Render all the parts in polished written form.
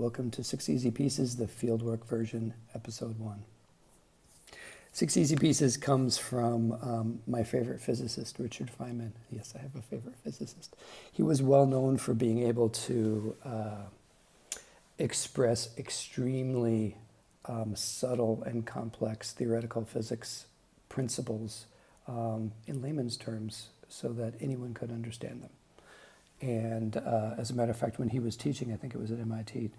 Welcome to 6 Easy Pieces, the Fieldwork version, episode 1. 6 Easy Pieces comes from my favorite physicist, Richard Feynman. Yes, I have a favorite physicist. He was well known for being able to express extremely subtle and complex theoretical physics principles in layman's terms so that anyone could understand them. And as a matter of fact, when he was teaching, I think it was at MIT,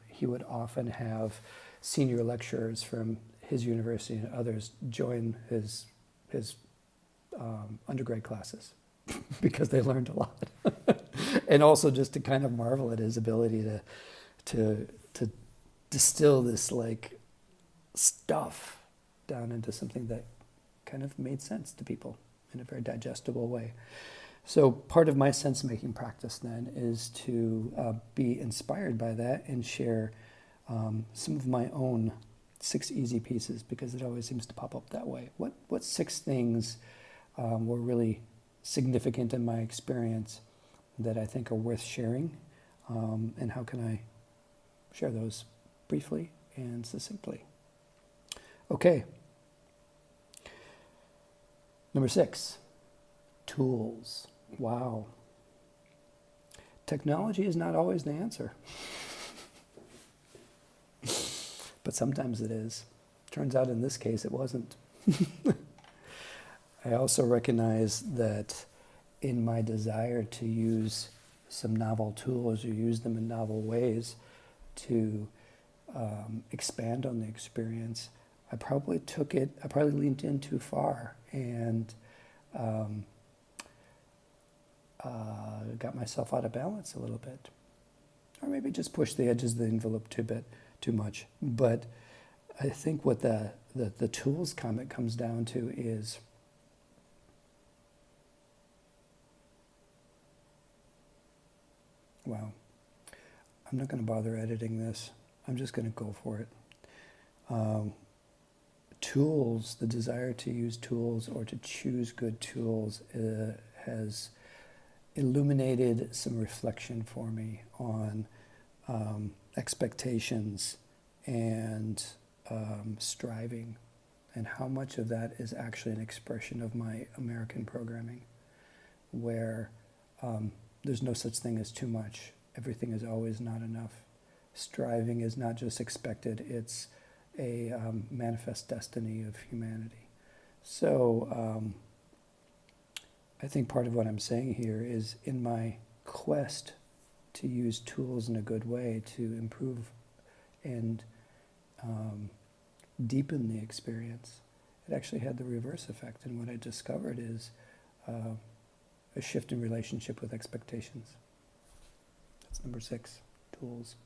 he would often have senior lecturers from his university and others join his undergrad classes because they learned a lot. And also just to kind of marvel at his ability to distill this like stuff down into something that kind of made sense to people in a very digestible way. So part of my sense-making practice then is to be inspired by that and share some of my own 6 easy pieces, because it always seems to pop up that way. What 6 things were really significant in my experience that I think are worth sharing, and how can I share those briefly and succinctly? Okay. Number 6, tools. Wow. Technology is not always the answer. But sometimes it is. Turns out in this case it wasn't. I also recognize that in my desire to use some novel tools or use them in novel ways to expand on the experience, I probably leaned in too far and got myself out of balance a little bit, or maybe just pushed the edges of the envelope too much. But I think what the tools comment comes down to is wow. I'm not going to bother editing this. I'm just going to go for it. Tools, the desire to use tools or to choose good tools has illuminated some reflection for me on expectations and striving, and how much of that is actually an expression of my American programming, where there's no such thing as too much. Everything is always not enough. Striving is not just expected, it's a manifest destiny of humanity. So I think part of what I'm saying here is, in my quest to use tools in a good way to improve and deepen the experience, it actually had the reverse effect. And what I discovered is a shift in relationship with expectations. That's number 6, tools.